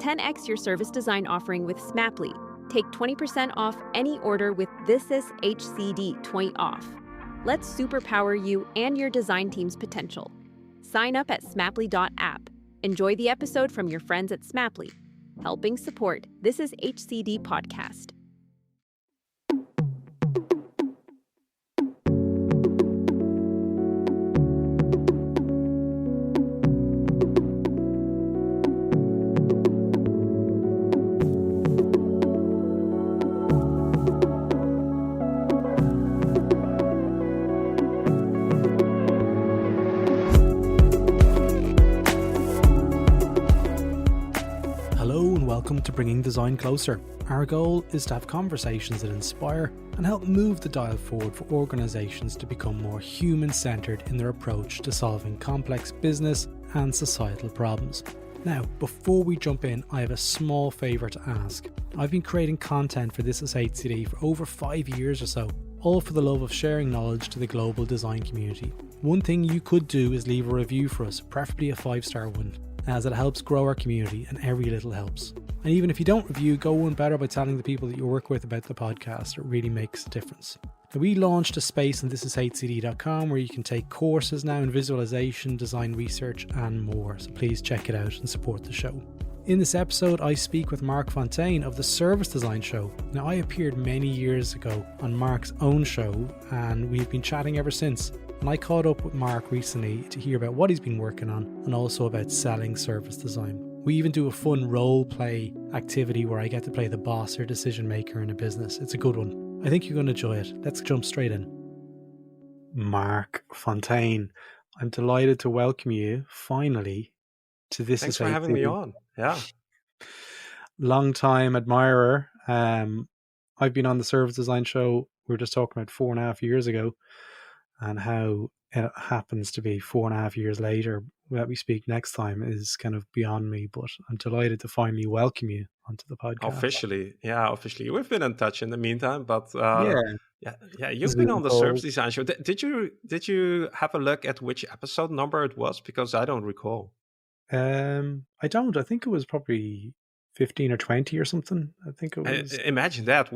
10x your service design offering with Smapply. Take 20% off any order with This Is HCD 20 off. Let's superpower you and your design team's potential. Sign up at smapply.app. Enjoy the episode from your friends at Smapply, helping support This Is HCD podcast. Welcome to Bringing Design Closer. Our goal is to have conversations that inspire and help move the dial forward for organisations to become more human-centred in their approach to solving complex business and societal problems. Now, before we jump in, I have a small favour to ask. I've been creating content for This Is HCD for over 5 years or so, all for the love of sharing knowledge to the global design community. One thing you could do is leave a review for us, preferably a 5-star one, as it helps grow our community and every little helps. And even if you don't review, go one better by telling the people that you work with about the podcast. It really makes a difference. Now, we launched a space on thisishcd.com where you can take courses now in visualization, design research and more. So please check it out and support the show. In this episode, I speak with Marc Fonteijn of the Service Design Show. Now, I appeared many years ago on Marc's own show and we've been chatting ever since. And I caught up with Marc recently to hear about what he's been working on and also about selling service design. We even do a fun role play activity where I get to play the boss or decision maker in a business. It's a good one. I think you're going to enjoy it. Let's jump straight in. Marc Fonteijn, I'm delighted to welcome you finally to This Thanks Is for having me on. Yeah. Long time admirer. I've been on the Service Design Show. We were just talking about 4.5 years ago and how it happens to be 4.5 years later that we speak next time is kind of beyond me, but I'm delighted to finally welcome you onto the podcast. Officially. We've been in touch in the meantime, but you've been Zoom on the call. Service Design Show. Did you have a look at which episode number it was? Because I don't recall. I don't. I think it was probably 15 or 20 or something. I think it was. Imagine that.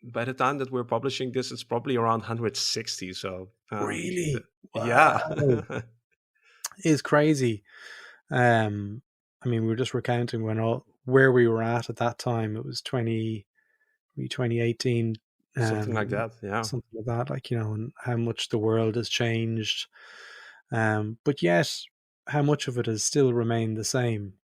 By the time that we're publishing this, it's probably around 160. So really, yeah, it's crazy. I mean, we were just recounting where we were at that time. It was 2018, something like that. Yeah, something like that. Like, and how much the world has changed, but yet how much of it has still remained the same.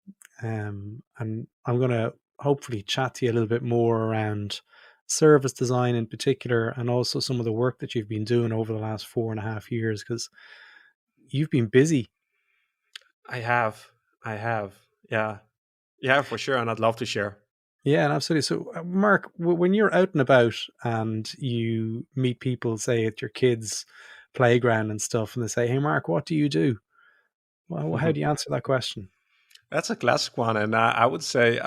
And I'm going to hopefully chat to you a little bit more around service design in particular, and also some of the work that you've been doing over the last 4.5 years, because you've been busy. I have. Yeah, for sure. And I'd love to share. Yeah, absolutely. So Marc, when you're out and about and you meet people, say at your kids' playground and stuff, and they say, "Hey Marc, what do you do?" Well, how do you answer that question? That's a classic one. And I would say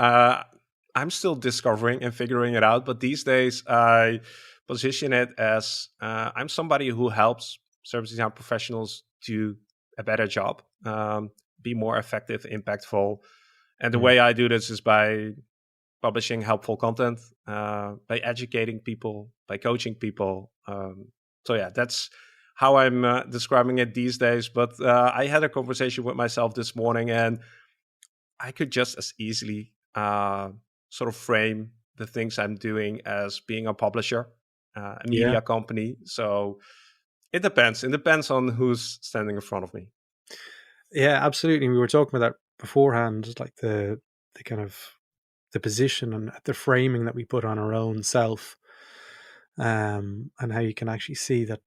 I'm still discovering and figuring it out. But these days, I position it as I'm somebody who helps service design professionals do a better job, be more effective, impactful. And the way I do this is by publishing helpful content, by educating people, by coaching people. That's how I'm describing it these days. But I had a conversation with myself this morning, and I could just as easily sort of frame the things I'm doing as being a publisher, a media company. So it depends. It depends on who's standing in front of me. Yeah, absolutely. We were talking about that beforehand, like the kind of the position and the framing that we put on our own self, and how you can actually see that,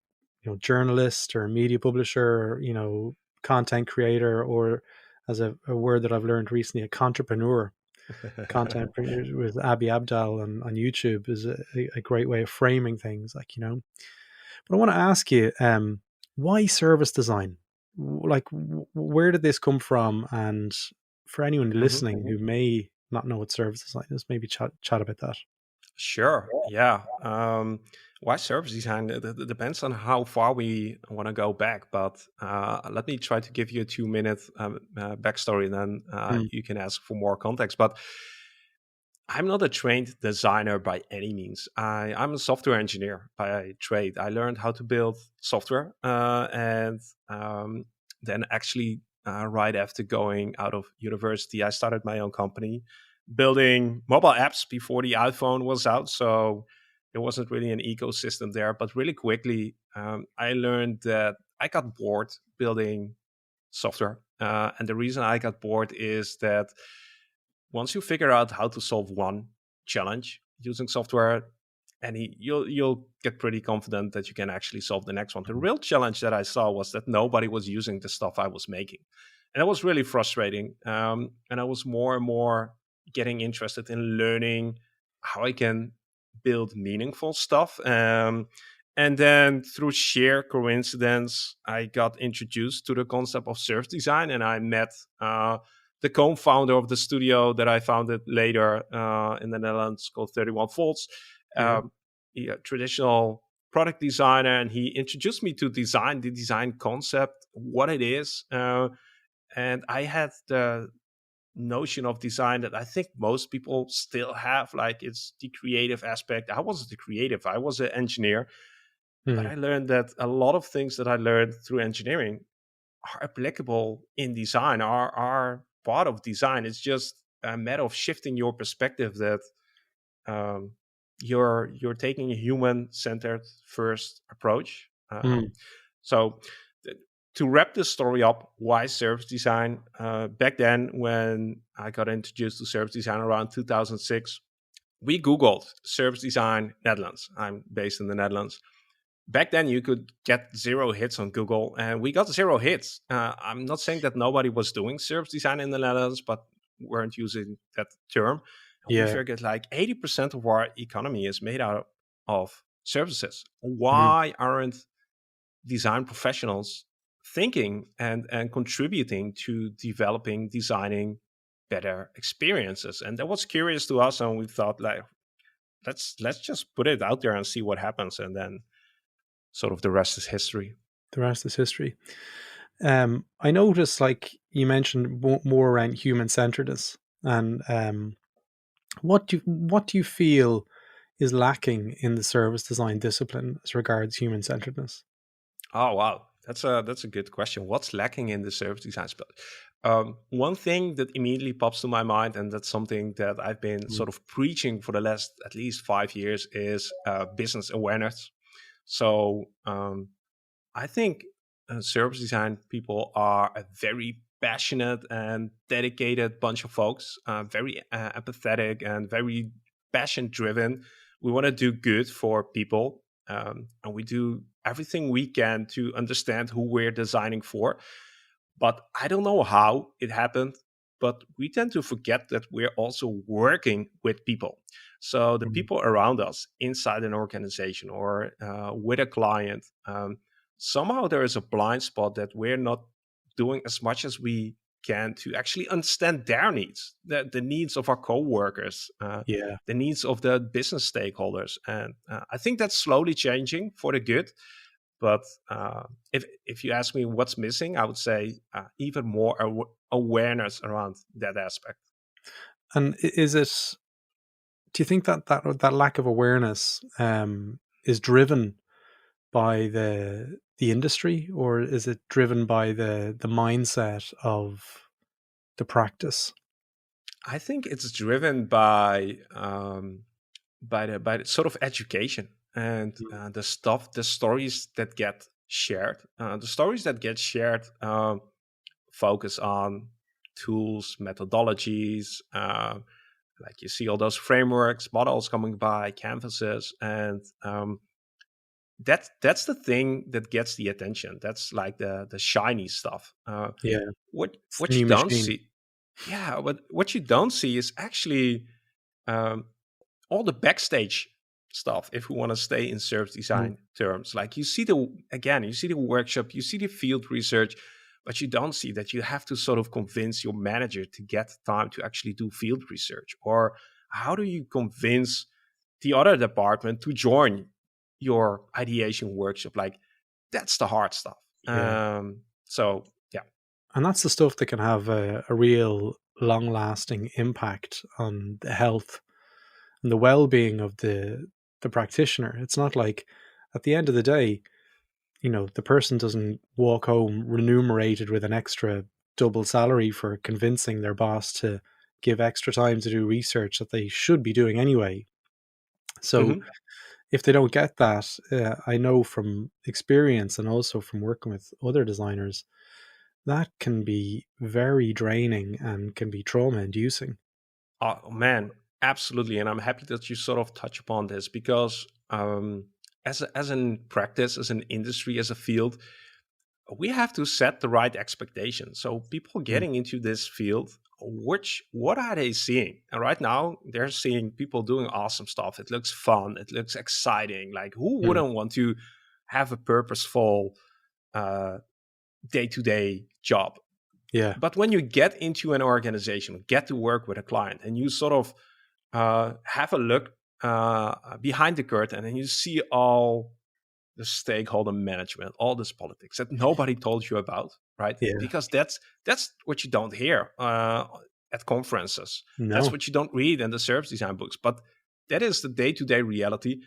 journalist or media publisher, or, content creator, or as a word that I've learned recently, a contrepreneur. Content with Abby Abdal on YouTube is a great way of framing things, But I want to ask you, why service design? Like, where did this come from? And for anyone listening who may not know what service design is, maybe chat about that. Sure. Yeah. Why service design? It depends on how far we want to go back. But let me try to give you a 2 minute backstory, and then Mm. you can ask for more context. But I'm not a trained designer by any means. I'm a software engineer by trade. I learned how to build software, and then actually, right after going out of university, I started my own company building mobile apps before the iPhone was out. So there wasn't really an ecosystem there. But really quickly, I learned that I got bored building software. And the reason I got bored is that once you figure out how to solve one challenge using software, you'll get pretty confident that you can actually solve the next one. The real challenge that I saw was that nobody was using the stuff I was making, and it was really frustrating. And I was more and more getting interested in learning how I can build meaningful stuff. And then through sheer coincidence, I got introduced to the concept of service design, and I met the co-founder of the studio that I founded later in the Netherlands called 31 Volts, Yeah. a traditional product designer, and he introduced me to design, the design concept, what it is. And I had the notion of design that I think most people still have, like it's the creative aspect. I wasn't the creative, I was an engineer, but Mm. I learned that a lot of things that I learned through engineering are applicable in design, are part of design. It's just a matter of shifting your perspective that um, you're taking a human centered first approach. Mm. So th- to wrap this story up, why service design? Back then, when I got introduced to service design around 2006, we Googled service design Netherlands. I'm based in the Netherlands. Back then you could get 0 hits on Google, and we got 0 hits. I'm not saying that nobody was doing service design in the Netherlands, but weren't using that term. And we Yeah. figured like 80% of our economy is made out of services. Mm. Why aren't design professionals thinking and contributing to developing, designing better experiences? And that was curious to us, and we thought like, let's just put it out there and see what happens, and then sort of the rest is history. The rest is history. I noticed, like you mentioned, more around human centeredness, and what do you feel is lacking in the service design discipline as regards human centeredness? Oh wow, that's a good question. What's lacking in the service design spot? One thing that immediately pops to my mind, and that's something that I've been Mm. sort of preaching for the last at least 5 years, is business awareness. So I think service design people are a very passionate and dedicated bunch of folks, very empathetic and very passion driven. We want to do good for people, and we do everything we can to understand who we're designing for. But I don't know how it happened, but we tend to forget that we're also working with people. So the Mm. people around us inside an organization or with a client, somehow there is a blind spot that we're not doing as much as we can to actually understand their needs, the needs of our coworkers, Yeah. the needs of the business stakeholders. And I think that's slowly changing for the good. But if you ask me what's missing, I would say even more awareness around that aspect. And is it? Do you think that that lack of awareness is driven by the industry, or is it driven by the mindset of the practice? I think it's driven by by the sort of education and Mm. the stories that get shared. The stories that get shared focus on tools, methodologies. Like you see all those frameworks, models coming by, canvases, and that's the thing that gets the attention. That's like the shiny stuff. Yeah, What it's the what you new don't machine. see, yeah, what you don't see is actually um, all the backstage stuff. If we want to stay in service Mm. design terms, like you see the workshop, you see the field research, but you don't see that you have to sort of convince your manager to get time to actually do field research, or how do you convince the other department to join your ideation workshop. Like, that's the hard stuff. Yeah. So yeah. And that's the stuff that can have a real long lasting impact on the health and the well being of the practitioner. It's not like at the end of the day, the person doesn't walk home remunerated with an extra double salary for convincing their boss to give extra time to do research that they should be doing anyway. So Mhm. if they don't get that, I know from experience and also from working with other designers, that can be very draining and can be trauma inducing. Oh man, absolutely, and I'm happy that you sort of touch upon this because as an practice, as an industry, as a field, we have to set the right expectations. So people Mm, getting into this field, what are they seeing? And right now, they're seeing people doing awesome stuff. It looks fun. It looks exciting. Like, who mm, wouldn't want to have a purposeful uh, day-to-day job? yeah, But when you get into an organization, get to work with a client, and you sort of have a look behind the curtain, and you see all the stakeholder management, all this politics that nobody told you about, right? yeah, Because that's what you don't hear at conferences. That's no, what you don't read in the service design books. But that is the day-to-day reality.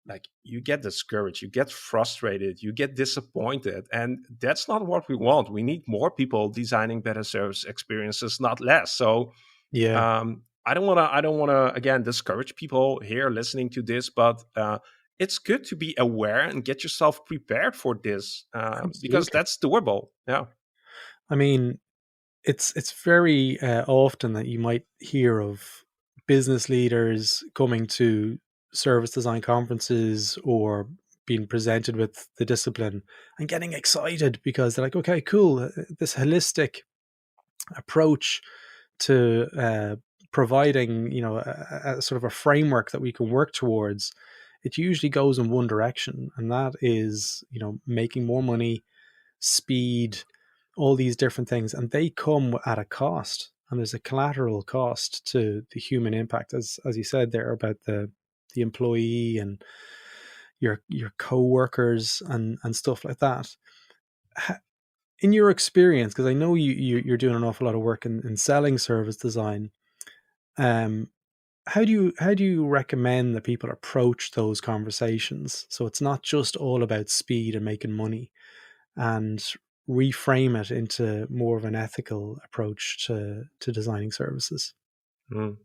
Like, you get discouraged, you get frustrated, you get disappointed, and that's not what we want. We need more people designing better service experiences, not less. So yeah, I don't want to again discourage people here listening to this, but it's good to be aware and get yourself prepared for this because absolutely. that's doable. Yeah. I mean, it's very often that you might hear of business leaders coming to service design conferences or being presented with the discipline and getting excited because they're like, okay, cool, this holistic approach to providing, a sort of a framework that we can work towards. It usually goes in one direction, and that is, making more money, speed, all these different things, and they come at a cost. And there's a collateral cost to the human impact, as you said there about the employee and your co-workers and stuff like that. In your experience, because I know you're doing an awful lot of work in selling service design, um, how do you recommend that people approach those conversations so it's not just all about speed and making money, and reframe it into more of an ethical approach to designing services? Mm.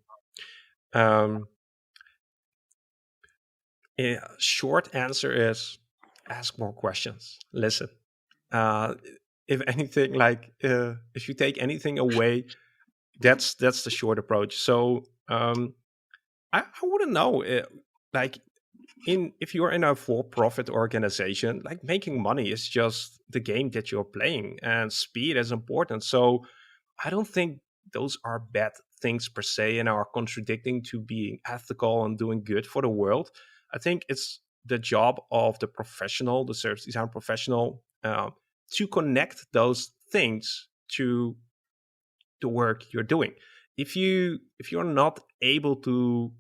Um, yeah, short answer is ask more questions. Listen. Uh, if anything, like if you take anything away, that's the short approach. So I wouldn't know. Like, if you're in a for-profit organization, like, making money is just the game that you're playing, and speed is important. So I don't think those are bad things per se and are contradicting to being ethical and doing good for the world. I think it's the job of the professional, the service design professional, to connect those things to the work you're doing. If you're not able to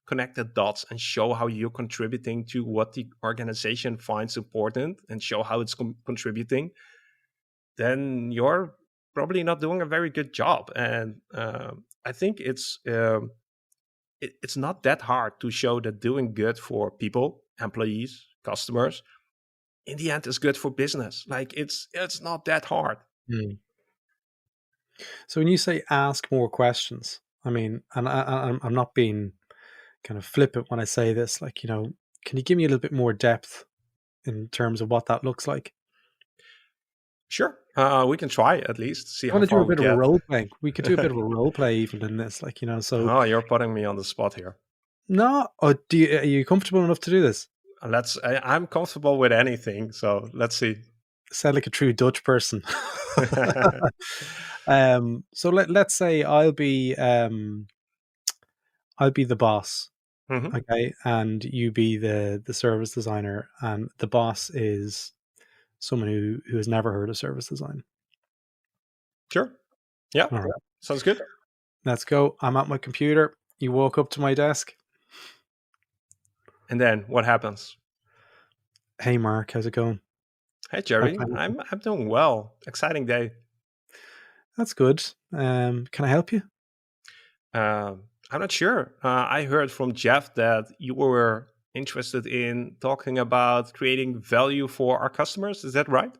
connect the dots and show how you're contributing to what the organization finds important and show how it's contributing, then you're probably not doing a very good job. And I think it's not that hard to show that doing good for people, employees, customers, in the end is good for business. Like, it's not that hard. Mm. So when you say ask more questions, I mean, and I'm not being kind of flippant when I say this, like, can you give me a little bit more depth in terms of what that looks like? Sure, we can try at least see I how want to do far a we bit of a get. role play. We could do a bit of a role play even in this, like, so Oh, you're putting me on the spot here. no, are you comfortable enough to do this? I'm comfortable with anything, so let's see. Sound like a true Dutch person. So let's say I'll be the boss, Hmm. okay, and you be the service designer, and the boss is someone who has never heard of service design. Sure. Yeah, All right, sounds good. let's go. I'm at my computer. You walk up to my desk. And then what happens? Hey, Mark, how's it going? Hey, How Gerry, can I help you? I'm doing well. Exciting day. That's good. Can I help you? I'm not sure. I heard from Jeff that you were interested in talking about creating value for our customers. Is that right?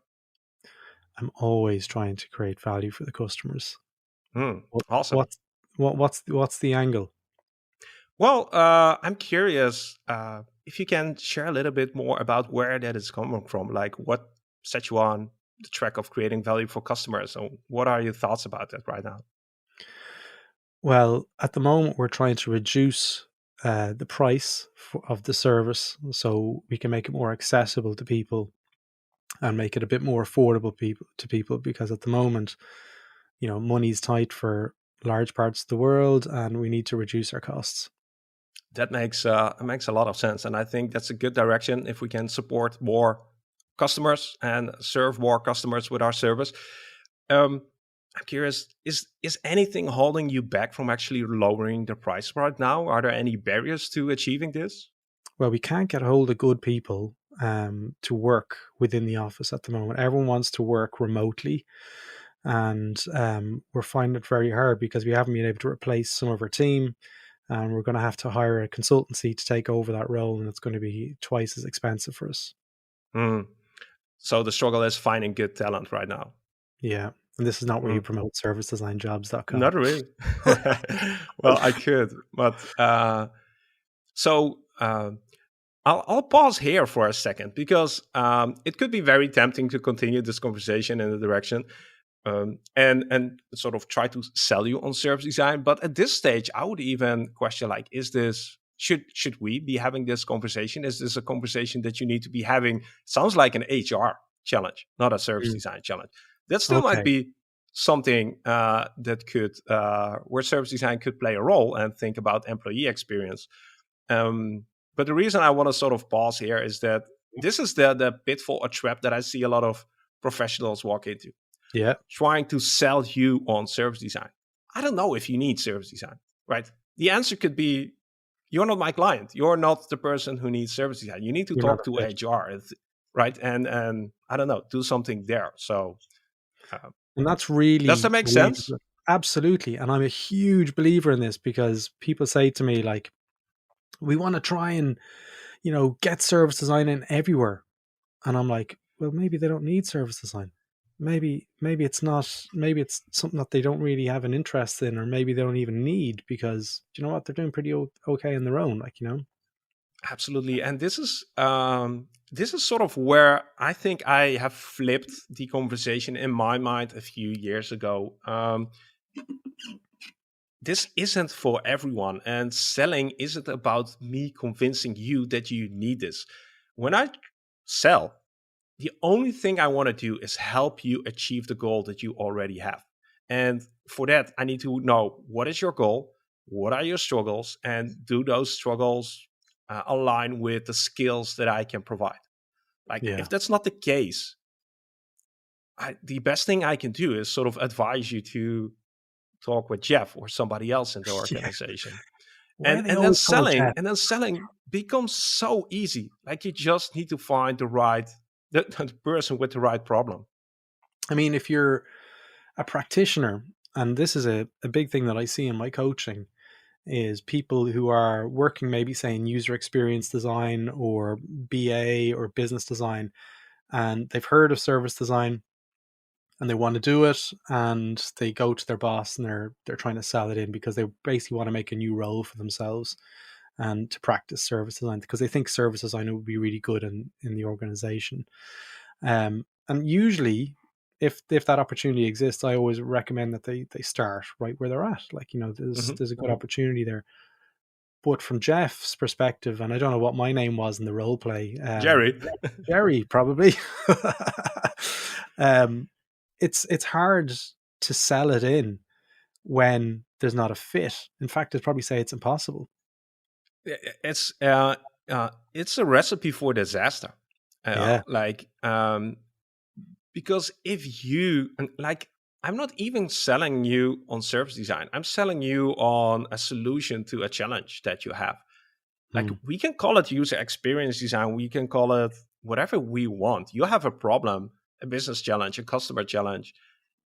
I'm always trying to create value for the customers. Hmm, What, awesome. what's the angle? Well, I'm curious if you can share a little bit more about where that is coming from. Like, what set you on the track of creating value for customers? So, what are your thoughts about that right now? Well, at the moment, we're trying to reduce the price of the service so we can make it more accessible to people and make it a bit more affordable to people because at the moment, money's tight for large parts of the world and we need to reduce our costs. That makes a lot of sense, and I think that's a good direction if we can support more customers and serve more customers with our service. Um, I'm curious, is anything holding you back from actually lowering the price right now? Are there any barriers to achieving this? Well, we can't get hold of good people to work within the office at the moment. Everyone wants to work remotely, and we're finding it very hard because we haven't been able to replace some of our team, and we're going to have to hire a consultancy to take over that role, and it's going to be twice as expensive for us. Hmm. So the struggle is finding good talent right now. Yeah, and this is not where you Hmm. promote servicedesignjobs.com. Not really. Well, I could, but so I'll pause here for a second because it could be very tempting to continue this conversation in the direction and sort of try to sell you on service design. But at this stage, I would even question like, is this should we be having this conversation? Is this a conversation that you need to be having? Sounds like an HR challenge, not a service Mm, design challenge. That still might okay. be something that could where service design could play a role and think about employee experience. Um, but the reason I want to sort of pause here is that this is the pitfall or trap that I see a lot of professionals walk into, Yeah, trying to sell you on service design. I don't know if you need service design, right? The answer could be, you're not my client. You're not the person who needs service design. You need to you're not talk a to fit. HR, right? And I don't know, do something there. So uh, And that's does that really, make really sense? good. Absolutely. And I'm a huge believer in this because people say to me, like, we want to try and, get service design in everywhere. And I'm like, well, maybe they don't need service design. Maybe it's not, maybe it's something that they don't really have an interest in, or maybe they don't even need because do you know what? They're doing pretty okay on their own, Absolutely, and this is sort of where I think I have flipped the conversation in my mind a few years ago. This isn't for everyone, and selling isn't about me convincing you that you need this. When I sell, the only thing I want to do is help you achieve the goal that you already have. And for that, I need to know, what is your goal? What are your struggles? And do those struggles align with the skills that I can provide? Like, Yeah. if that's not the case, the best thing I can do is sort of advise you to talk with Jeff or somebody else in the Yeah. organization. Why are they And then always calling Jeff? selling becomes so easy. Like, you just need to find the person with the right problem. I mean, if you're a practitioner, and this is a big thing that I see in my coaching, is people who are working maybe say in user experience design or BA or business design, and they've heard of service design and they want to do it, and they go to their boss and they're trying to sell it in because they basically want to make a new role for themselves and to practice service design because they think service design would be really good in the organization. And usually, if that opportunity exists, I always recommend that they start right where they're at. Like Mhm. there's a good opportunity there. But from Jeff's perspective, and I don't know what my name was in the role play, Gerry. Gerry probably. um, it's hard to sell it in when there's not a fit. In fact, I'd probably say it's impossible. It's it's a recipe for disaster. Yeah, Like because if you like, I'm not even selling you on service design. I'm selling you on a solution to a challenge that you have. Like we can call it user experience design. We can call it whatever we want. You have a problem, a business challenge, a customer challenge.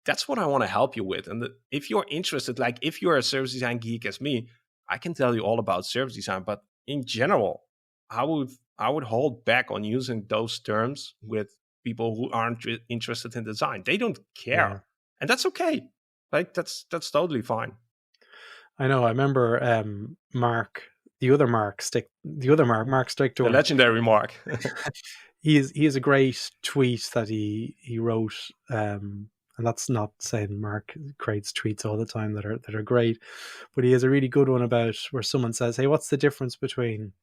That's what I want to help you with. And if you're interested, like if you're a service design geek as me, I can tell you all about service design. But in general, I would hold back on using those terms with people who aren't interested in design. They don't care, and that's okay. Like that's totally fine. I know. I remember Marc, Marc Sticktor, The legendary Marc. he has a great tweet that he wrote, and that's not saying Marc creates tweets all the time that are great, but he has a really good one about where someone says, "Hey, what's the difference between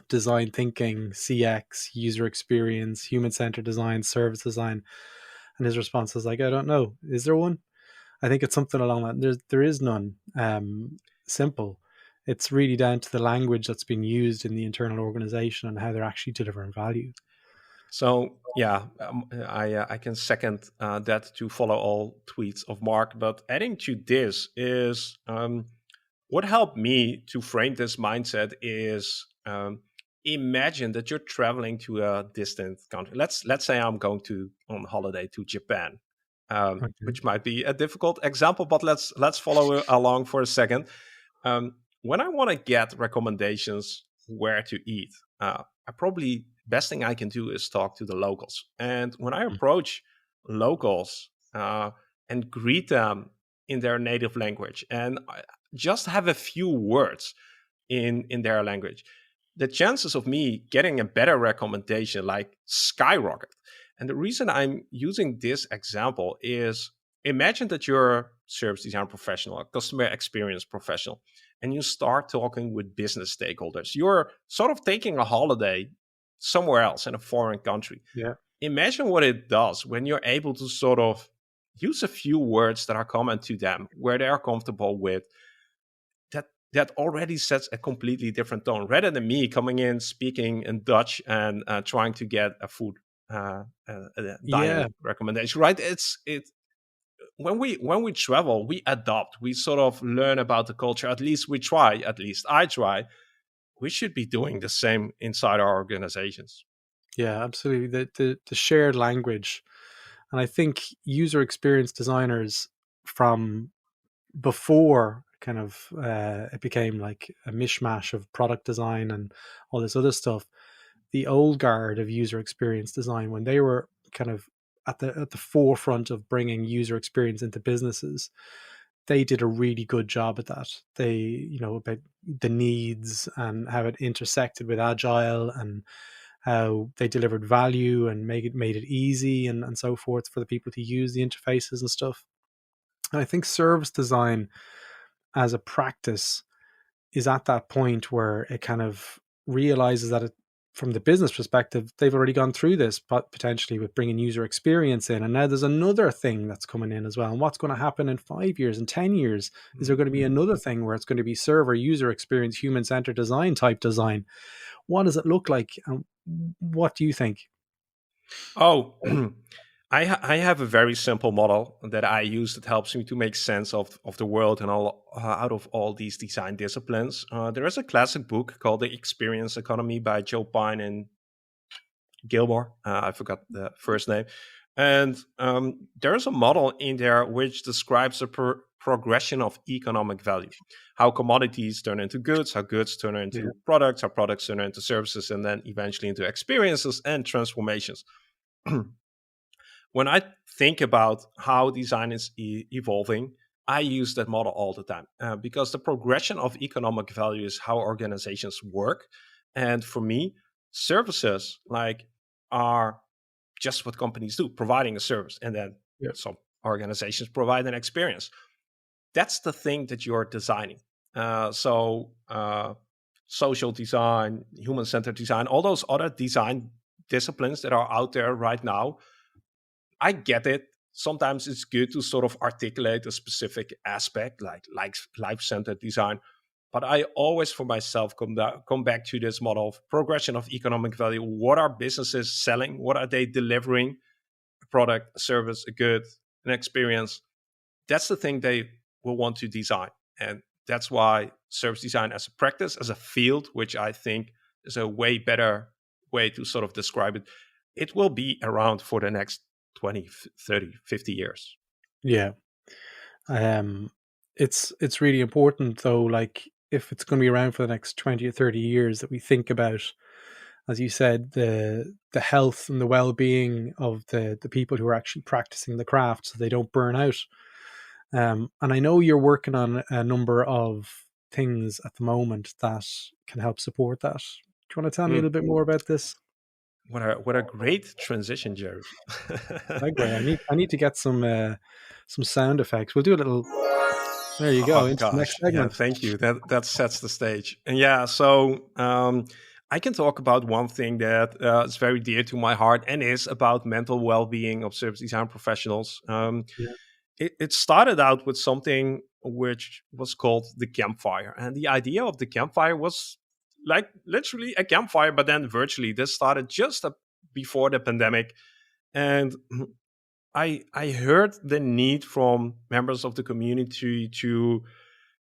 design thinking, CX, user experience, human-centered design, service design?" And his response is like, "I don't know. Is there one?" I think it's something along that. There is none. Simple. It's really down to the language that's being used in the internal organization and how they're actually delivering value. So yeah, I can second that to follow all tweets of Marc. But adding to this is what helped me to frame this mindset is imagine that you're traveling to a distant country. Let's say I'm going on holiday to Japan, which might be a difficult example, but let's follow along for a second. When I want to get recommendations where to eat, best thing I can do is talk to the locals. And when I approach locals and greet them in their native language and just have a few words in their language, the chances of me getting a better recommendation like skyrocket. And the reason I'm using this example is imagine that you're a service design professional, a customer experience professional, and you start talking with business stakeholders. You're sort of taking a holiday somewhere else in a foreign country. Yeah. Imagine what it does when you're able to sort of use a few words that are common to them, where they are comfortable with. That already sets a completely different tone. Rather than me coming in speaking in Dutch and trying to get a food dining recommendation, right? When we travel, we adopt. We sort of learn about the culture. At least we try. At least I try. We should be doing the same inside our organizations. Yeah, absolutely. The shared language. And I think user experience designers from before kind of it became like a mishmash of product design and all this other stuff, the old guard of user experience design, when they were kind of at the forefront of bringing user experience into businesses, they did a really good job at that. They, about the needs and how it intersected with agile and how they delivered value and made it easy and so forth for the people to use the interfaces and stuff. And I think service design as a practice is at that point where it kind of realizes that from the business perspective, they've already gone through this, but potentially with bringing user experience in. And now there's another thing that's coming in as well. And what's going to happen in 5 years and 10 years? Is there going to be another thing where it's going to be server user experience, human-centered design type design? What does it look like? And what do you think? Oh, I have a very simple model that I use that helps me to make sense of the world and all out of all these design disciplines. There is a classic book called The Experience Economy by Joe Pine and Gilmore. I forgot the first name. And there's a model in there which describes the progression of economic value, how commodities turn into goods, how goods turn into products, how products turn into services, and then eventually into experiences and transformations. When I think about how design is evolving, I use that model all the time because the progression of economic value is how organizations work. And for me, services are just what companies do, providing a service. And then some organizations provide an experience. That's the thing that you're designing. Social design, human-centered design, all those other design disciplines that are out there right now, I get it. Sometimes it's good to sort of articulate a specific aspect like life-centered design. But I always, for myself, come back to this model of progression of economic value. What are businesses selling? What are they delivering? A product, a service, a good, an experience. That's the thing they will want to design. And that's why service design as a practice, as a field, which I think is a way better way to sort of describe it, it will be around for the next 20, 30, 50 years. Yeah. It's really important though, like if it's going to be around for the next 20 or 30 years, that we think about, as you said, the health and the well-being of the people who are actually practicing the craft so they don't burn out. And I know you're working on a number of things at the moment that can help support that. Do you want to tell me a Mm, little bit more about this? what a great transition, Gerry. Segue. I need to get some sound effects. We'll do a little. There you go. Oh Into the next gosh, yeah, segment. thank you. That sets the stage. And yeah, so I can talk about one thing that is very dear to my heart and is about mental well-being of service design professionals. Yeah. It started out with something which was called the campfire, and the idea of the campfire was like literally a campfire, but then virtually. This started just before the pandemic, and I heard the need from members of the community to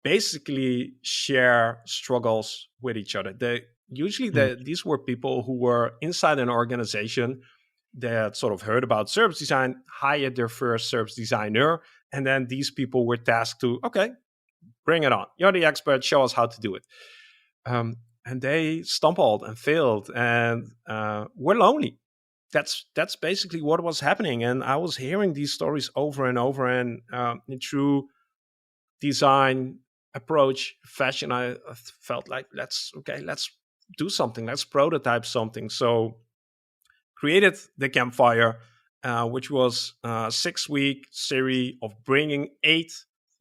basically share struggles with each other. Mm. These were people who were inside an organization that sort of heard about service design, hired their first service designer, and then these people were tasked to, okay, bring it on. You're the expert. Show us how to do it. And they stumbled and failed and were lonely. That's basically what was happening. And I was hearing these stories over and over. And through design approach, fashion, I felt like let's do something. Let's prototype something. So created the campfire, which was a 6-week series of bringing 8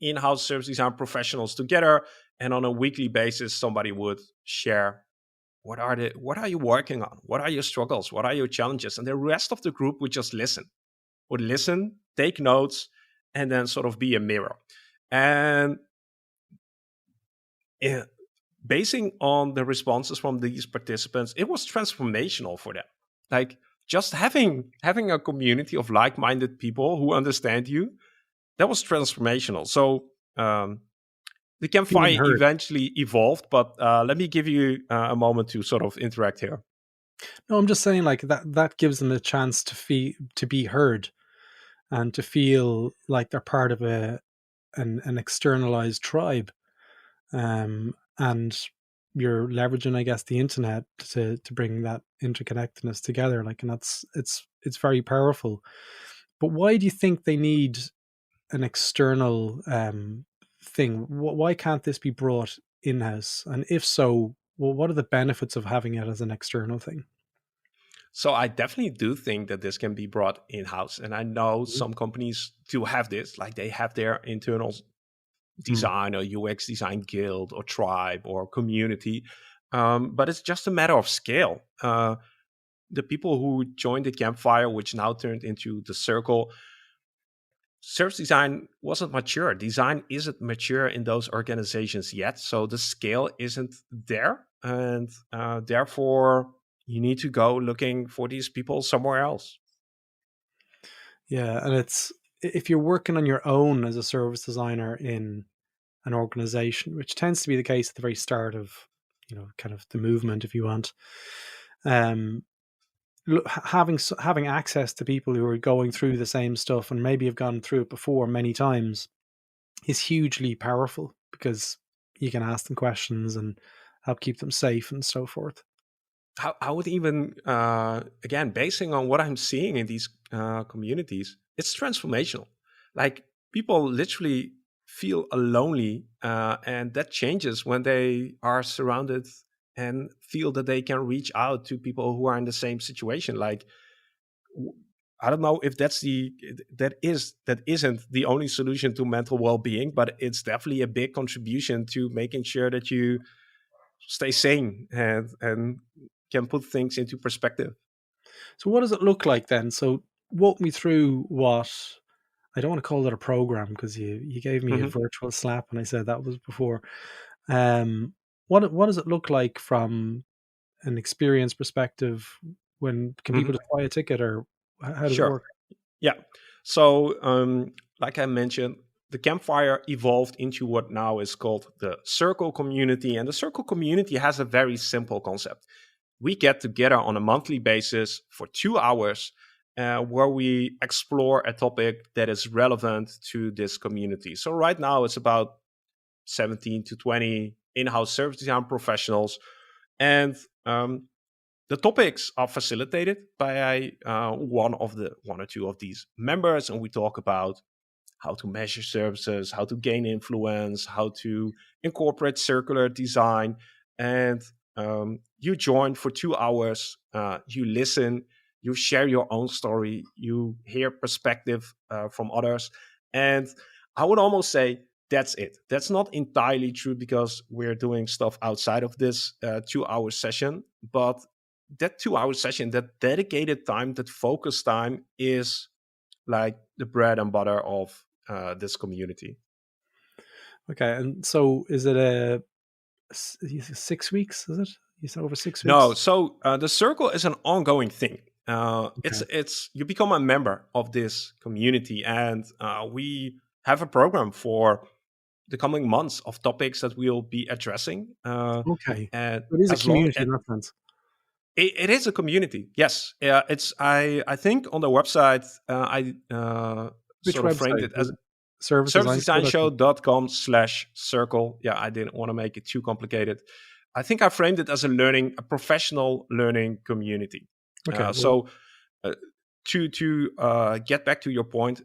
in-house service design professionals together, and on a weekly basis, somebody would share what are you working on, what are your struggles, what are your challenges, and the rest of the group would just listen, take notes, and then sort of be a mirror. And basing on the responses from these participants, it was transformational for them. Like just having a community of like-minded people who understand you, that was transformational. So the Feeling campfire heard. eventually evolved, but let me give you a moment to sort of interact here. No, I'm just saying like that gives them a chance to be heard and to feel like they're part of an externalized tribe. And you're leveraging, I guess, the internet to bring that interconnectedness together. Like, and it's very powerful. But why do you think they need an external thing? Why can't this be brought in house? And if so, well, what are the benefits of having it as an external thing? So I definitely do think that this can be brought in-house. And I know Mhm. some companies do have this, like they have their internal Mm. design or UX design guild or tribe or community. But it's just a matter of scale. The people who joined the campfire, which now turned into the circle, service design wasn't mature. Design isn't mature in those organizations yet. So the scale isn't there. And therefore, you need to go looking for these people somewhere else. Yeah, and it's if you're working on your own as a service designer in an organization, which tends to be the case at the very start of, kind of the movement, if you want. Um, having access to people who are going through the same stuff and maybe have gone through it before many times is hugely powerful because you can ask them questions and help keep them safe and so forth. I would even, again, basing on what I'm seeing in these communities, it's transformational. Like people literally feel lonely, and that changes when they are surrounded and feel that they can reach out to people who are in the same situation. Like I don't know if that isn't the only solution to mental well-being, but it's definitely a big contribution to making sure that you stay sane and can put things into perspective. So, what does it look like then? So, walk me through what I don't want to call it a program because you gave me a Mhm. virtual slap and I said that was before. What does it look like from an experience perspective? When can people Mhm. just buy a ticket, or how does it Sure. work? Yeah. So, like I mentioned, the campfire evolved into what now is called the Circle community. And the Circle community has a very simple concept. We get together on a monthly basis for 2 hours where we explore a topic that is relevant to this community. So right now it's about 17 to 20 in-house service design professionals. And the topics are facilitated by one or two of these members. And we talk about how to measure services, how to gain influence, how to incorporate circular design. And you join for 2 hours, you listen, you share your own story, you hear perspective from others. And I would almost say that's it. That's not entirely true because we're doing stuff outside of this 2 hour session. But that 2 hour session, that dedicated time, that focus time is like the bread and butter of this community. Okay, and so is it 6 weeks? Is it? You said over 6 weeks? No, so the Circle is an ongoing thing. It's you become a member of this community, and we have a program for the coming months of topics that we'll be addressing. Okay, and it is a community in that sense. It is a community, yes. It's I think on the website I Which sort of website? framed it as servicedesignshow.com. servicedesignshow.com/circle. Yeah, I didn't want to make it too complicated. I think I framed it as a professional learning community. Okay. So to get back to your point,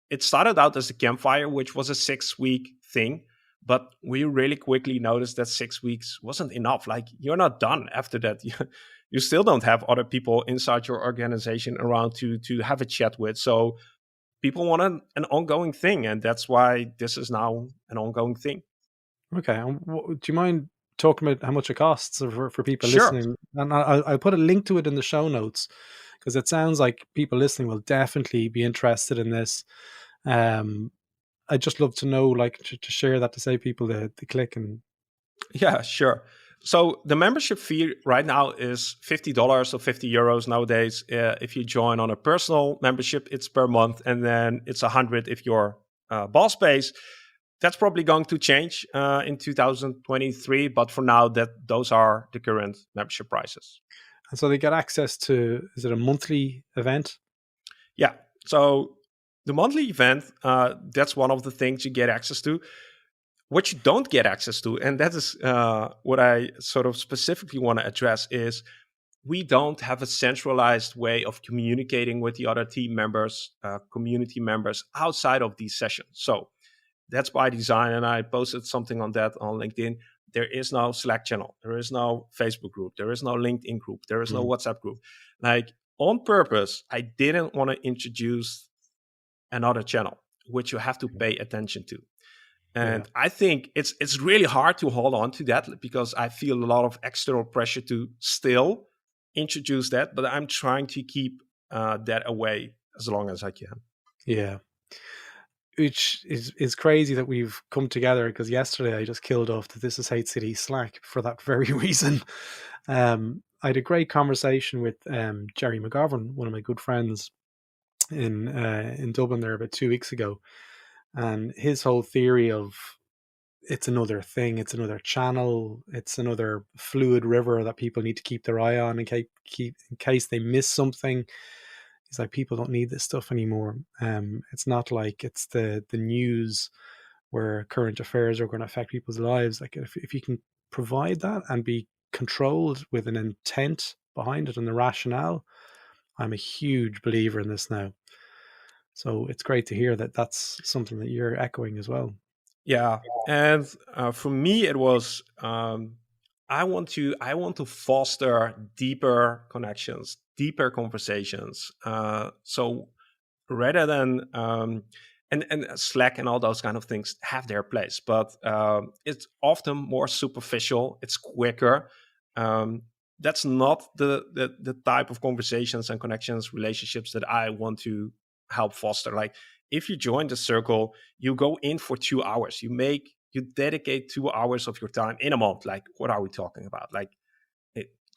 it started out as a campfire, which was a 6-week thing. But we really quickly noticed that 6 weeks wasn't enough. Like, you're not done after that. You still don't have other people inside your organization around to have a chat with. So people want an ongoing thing. And that's why this is now an ongoing thing. Okay. Do you mind talking about how much it costs for people Sure. listening? And I'll put a link to it in the show notes, because it sounds like people listening will definitely be interested in this. I'd just love to know, like, to share that, to say people to click. And yeah, sure. So the membership fee right now is $50 or €50 nowadays. If you join on a personal membership, it's per month, and then it's $100 if you're boss pays. That's probably going to change in 2023, but for now, those are the current membership prices. And so they get access to, is it a monthly event? Yeah. So the monthly event, that's one of the things you get access to. What you don't get access to, and that is what I sort of specifically want to address, is we don't have a centralized way of communicating with the other team members, community members outside of these sessions. So that's by design, and I posted something on that on LinkedIn. There is no Slack channel. There is no Facebook group. There is no LinkedIn group. There is no WhatsApp group. Like, on purpose, I didn't want to introduce another channel, which you have to pay attention to. And I think it's really hard to hold on to that, because I feel a lot of external pressure to still introduce that, but I'm trying to keep that away as long as I can. Yeah. Which is crazy that we've come together, because yesterday I just killed off the This Is Hate City Slack for that very reason. I had a great conversation with Gerry McGovern, one of my good friends in Dublin there about 2 weeks ago. And his whole theory of, it's another thing, it's another channel, it's another fluid river that people need to keep their eye on in case they miss something. He's like, people don't need this stuff anymore. It's not like it's the news where current affairs are going to affect people's lives. Like, if you can provide that and be controlled with an intent behind it and the rationale, I'm a huge believer in this now. So it's great to hear that that's something that you're echoing as well. Yeah, and for me, it was I want to foster deeper connections, deeper conversations. So rather than and Slack and all those kind of things have their place, but it's often more superficial. It's quicker. That's not the type of conversations and connections, relationships that I want to help foster. Like, if you join the Circle, you go in for 2 hours. You dedicate 2 hours of your time in a month. Like, what are we talking about? Like,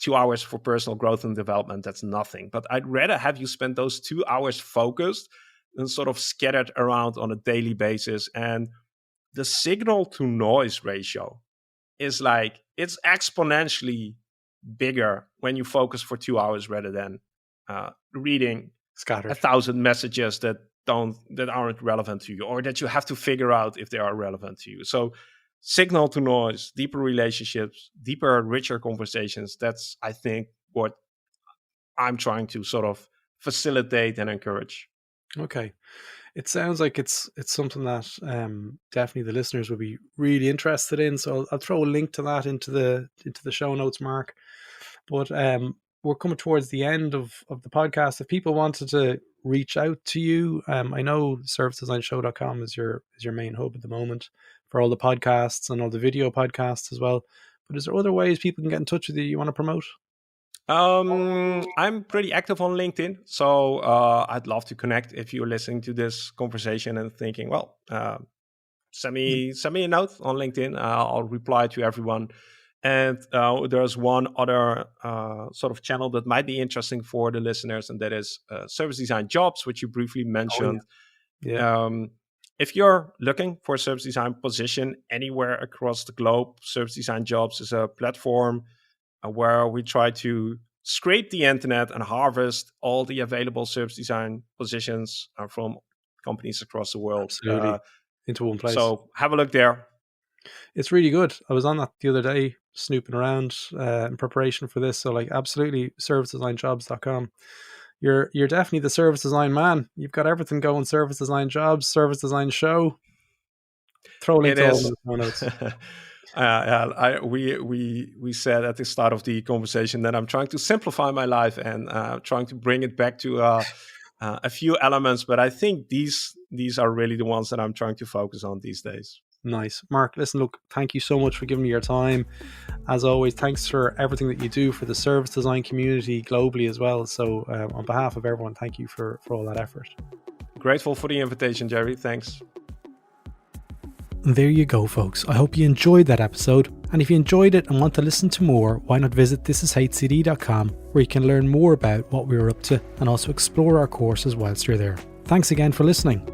2 hours for personal growth and development, that's nothing. But I'd rather have you spend those 2 hours focused, and sort of scattered around on a daily basis. And the signal to noise ratio is like, it's exponentially bigger when you focus for 2 hours rather than reading Scattered. 1,000 messages that aren't relevant to you, or that you have to figure out if they are relevant to you. So signal to noise, deeper relationships, deeper, richer conversations. That's, I think, what I'm trying to sort of facilitate and encourage. Okay. It sounds like it's something that definitely the listeners will be really interested in. So I'll throw a link to that into the show notes, Marc. But we're coming towards the end of the podcast. If people wanted to reach out to you, I know servicedesignshow.com is your main hub at the moment for all the podcasts and all the video podcasts as well. But is there other ways people can get in touch with you want to promote? I'm pretty active on LinkedIn, so I'd love to connect. If you're listening to this conversation and thinking, well, send me a note on LinkedIn. I'll reply to everyone. And there's one other sort of channel that might be interesting for the listeners, and that is Service Design Jobs, which you briefly mentioned. Oh, yeah. If you're looking for a service design position anywhere across the globe, Service Design Jobs is a platform where we try to scrape the internet and harvest all the available service design positions from companies across the world. Absolutely. Into one place. So have a look there. It's really good. I was on that the other day, snooping around in preparation for this. So like, absolutely, servicedesignjobs.com. You're definitely the service design man. You've got everything going. Service design jobs, service design show. Throw a link to all the notes. We said at the start of the conversation that I'm trying to simplify my life and trying to bring it back to a few elements, but I think these are really the ones that I'm trying to focus on these days. Nice. Marc, listen, look, thank you so much for giving me your time. As always, thanks for everything that you do for the service design community globally as well. So on behalf of everyone, thank you for all that effort. Grateful for the invitation, Gerry. Thanks. There you go, folks. I hope you enjoyed that episode. And if you enjoyed it and want to listen to more, why not visit thisishcd.com, where you can learn more about what we're up to and also explore our courses whilst you're there. Thanks again for listening.